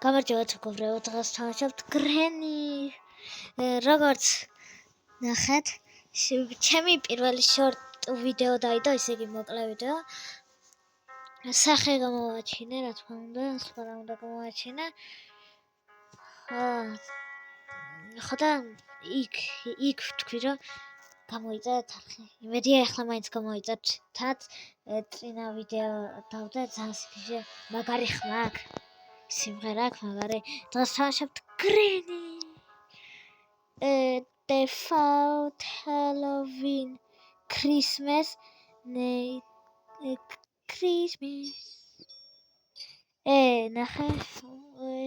გამარჯობა მეგობრებო, დღეს ვთამაშობთ გრენი. როგორც ნახეთ, ჩემი პირველი შორტ ვიდეო დაიდო, ისე იგი მოკლე ვიდეო. სახე გამოვაჩინე, რა თქმა უნდა, სხვა რა უნდა გამოვაჩინე. ხოდა იქ ვთქვი, რომ გამოიწერეთ არხი. იმედია ახლა მაინც გამოიწერთ. თან წინა ვიდეო დავდა ძალიან სიგიჟე, მაგარი ხმა აქვს. სიმღერა აქვს მაგარი. დღეს ვთამაშობთ გრენი. Default Halloween Christmas Christmas ნახე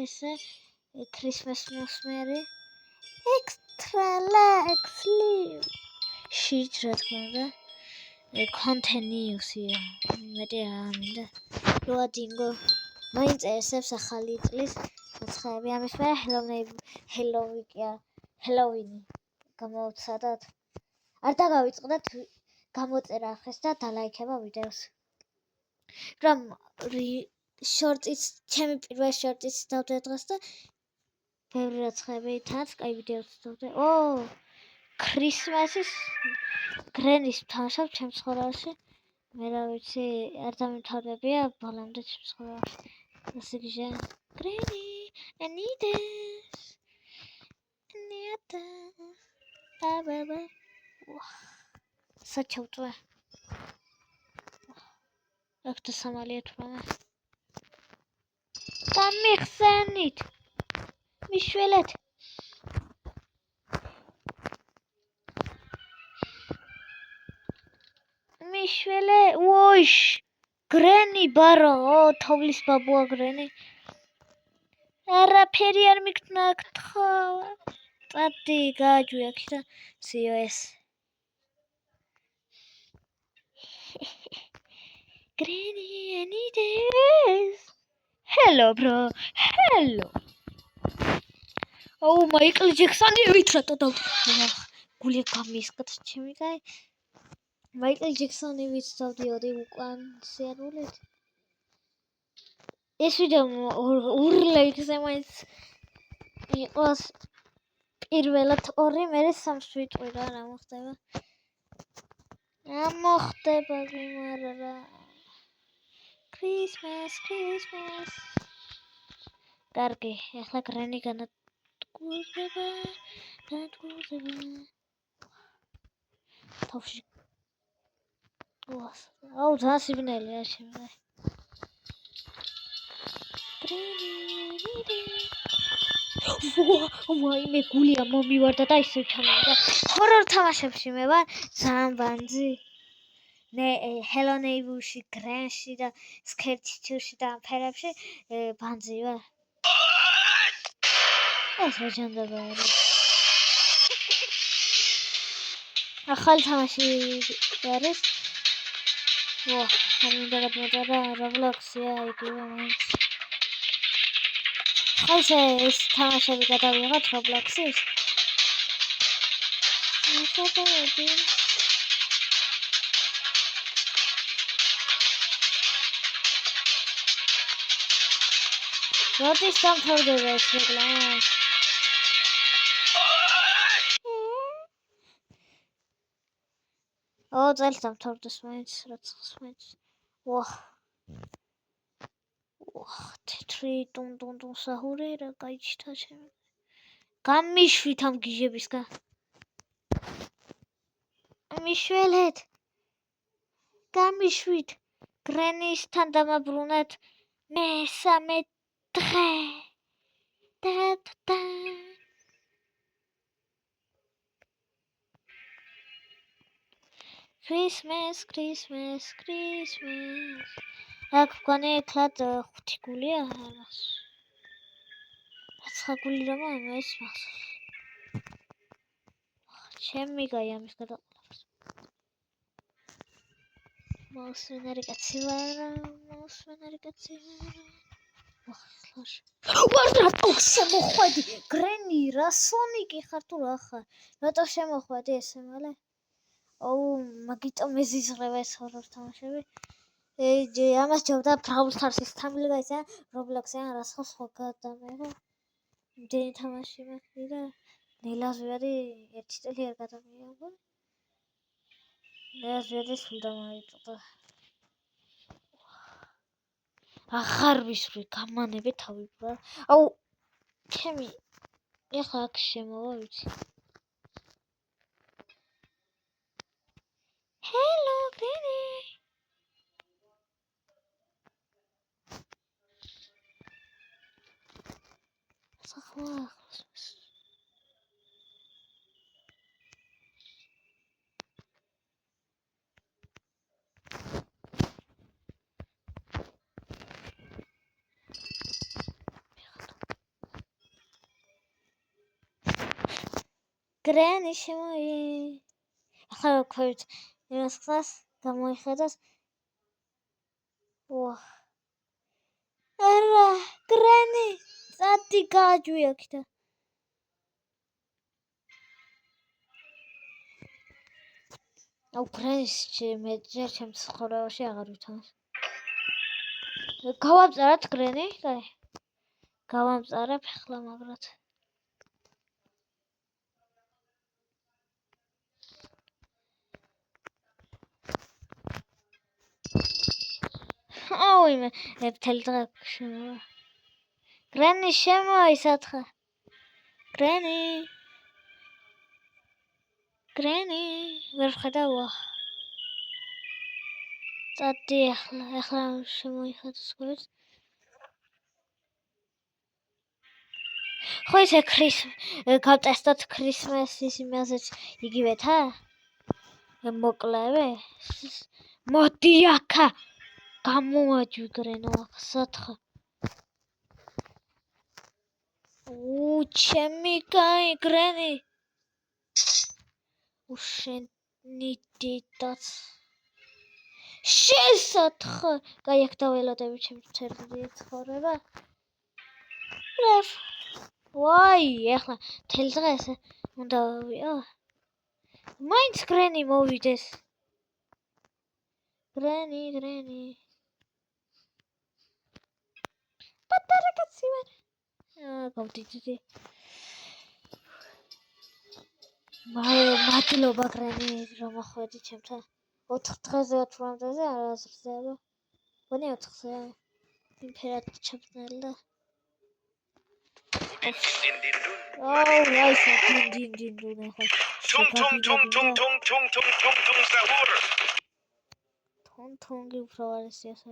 ესე Christmas მოსმერი extra live shit რა თქმა უნდა continuous-ია მეტი რა მინდა loading-ო მაინც ესებს ახალი წლის მოცხაები ამის მერე Halloween გამოვცადოთ. არ დაგავიწყდეთ გამოწერა ახეს და დალაიქება ვიდეოს. რომ შორტიც, ჩემი პირველი შორტიც დავდე დღეს და ბევრი რაცხები თან, კაი ვიდეოც დავდე. ქრისმასის გრენის ვთამაშობ ჩემ ცხოვრებაში. მე რა ვიცი, არ დამთავრებია ბოლომდე ჩემ ცხოვრებაში. ასე გიჟე გრენი, I need this. საჩავწვე აქ სამალიეთ პრომა გამიხსენით მიშველეთ მიშველე ოიშ გრენი ბარო თოვლის ბაბუა გრენი არაფერი არ მიგთნა გთხოვა წადი გააჯვი აქედან COS Granny, I need this. Hello, bro. Hello. Oh, Michael Jackson, ვიტრა და გული გამისკეთ ჩემი კაი. Michael Jackson-ი ვიცავდიოდი უკან სერიალით. ეს ვიდეო ურლეიქზე მაინც იყოს პირველად 2, მერე 3 ვიტყვი რა მოხდება. მოხდება გიმარა. Christmas. კარგი, ახლა გრენი განადგურდება. თავში. აუ, ძალიან სიბნელეა შემე. ვაი, მე გულია მომივარდა და ისე ჩამოვიდა. ჰორორ თამაშებში მე ვარ, ძალიან ბანძი. Hello Neighbor-ში, Granny-ში და Sketch-ში და ფერებში ბანძი ვარ. ეს რაჯანდება არის. ახალი თამაში არის. არ მინდა გადმოწერა Roblox-ია იგივე მაინც. ხალხი ეს თამაშები გადავიღოთ Roblox-ის. როდის დამთავრდება ეს რეკლამა? წელს დამთავრდეს მაინც, რაცხს მაინც. თეთრი ტუნ საჰური რა გაიჩნდა ჩემი. გამიშვით ამ გიჟებისგან. მიშველეთ. გამიშვით. გრენისთან დამაბრუნეთ. მესამე დღე. Christmas. აქ გქონი ეკლად 5 გულია. რაცა გული რომ ეს მახსოვს. ჩემი გაი ამის გადაყოლებას. მოსვენარი კაცი ვარ. რატო შემოხვედი? გრენი რა სონიკი ხარ თუ რა ხარ? რატო შემოხვედი ესე მალე? მაგიტომ მეზიზღრება ეს ჰორორ თამაშები. ამას ჯობდა Brawl Stars-ის თამილი გაიცანა, Roblox-ი ან რა სხვა გადამეღო. იმდენი თამაში მაქვს და ნელას ვიარი 1 წელი არ გადამეღო. ნელას ვიარი სულ დამაიწოდა. აღარ ვისვრი, გამანები თავი ბრა. აუ, ჩემი ეხლა აქ შემოვა ვიცი. Hello, Granny. Sakwa. Granny შემოი. ახლა ვქვით იმას ხსას გამოიხედას. ვაჰ. არა, Granny, წადი გააჯვი აქ და. აუ Granny-ს მე ჯერ ჩემს ცხოვრებაში აღარ ვითამაშ. გავამწაროთ Granny, კაი. გავამწარებ ახლა მაგრად. აუ მე მთელი დღე შემოვა. Granny შემოი სათხა. Granny. ვერ ხედავა. წადი ახლა შემოიხედოს გვერდს. ხო ისე გავტესტოთ ქრისმასის იმაზეც იგივე თა? მოკლევე? მოდი აქა. გამოვაჯვი Granny სათხა. ჩემი კაი Granny. უშენი დიდაც. შესათხა. კაი აქ დაველოდები ჩემს ცერდილი ცხოვრება. ვაი, ახლა მთელი დღე ესე უნდა ვიყო. მაინც Granny მოვიდეს. Granny. პატარა კაცი ვარ. გავდიდი. მადლობა Granny რომ მოხვედი ჩემთან. 4 დღეზე 8-მდეზე არ აზრდება. ვანი 4 დღე. იმფერად ჩაბნელი და. აისა დინდინ ახლა. თუნ საჰურ. თუნ უფრო არის ეს.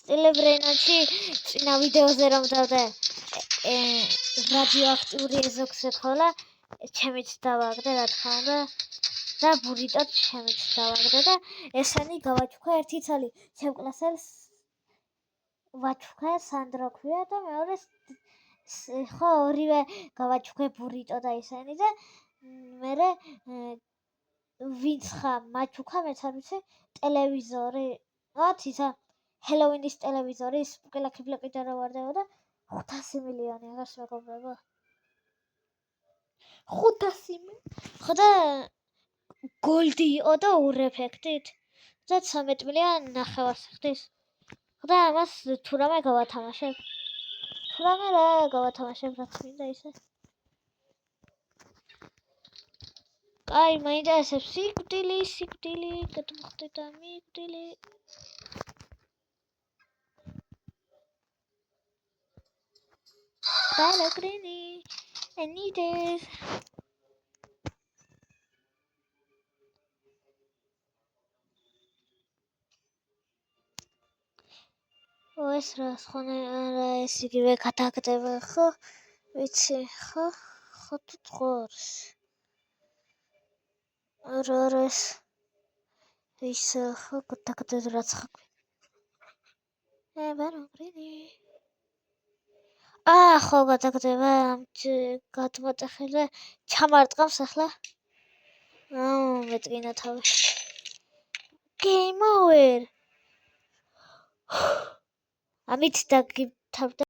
სტილებრენაში წინა ვიდეოზე რომ დავდე რადიოაქტიური ეზოქსე ხოლა ჩემიც დავაგდე რა თქმა უნდა და ბურიტოთ ჩემიც დავაგდე და ესენი გავაჩუქა ერთი ცალი ჩემ კლასელს ვაჩუქა სანდრო ქვია და მეორე ხო ორივე გავაჩუქე ბურიტო და ესენი და მერე ვინც ხა მაჩუქა მეც არ ვიცი ტელევიზორი ათისა ჰელოვინის ტელევიზორის პლაკი და რა ვარდებოდა 500 მილიონი აღარ შეგობრება 500 ხო და გოლდი იყო და ორ ეფექტით და 13 მილიონი ნახევარს ხდის ხო და ამას თუ რამე გავათამაშებ რაც მინდა ისე კაი მაინტერესებს სიკვდილი გადმოხდეთ მიგდილი Hello, Granny. I need this. ეს რა ეს იგივე გადაგდება ხო? ვიცი, ხო თუ თხოვს. რორეს ის ხო გადაგდება რაც ხაკვი. ბარო, Granny. ხო გადაგდება გადმოტეხილე ჩამარტყავს ახლა მეტყინა თავი game over ამით დაგითავდა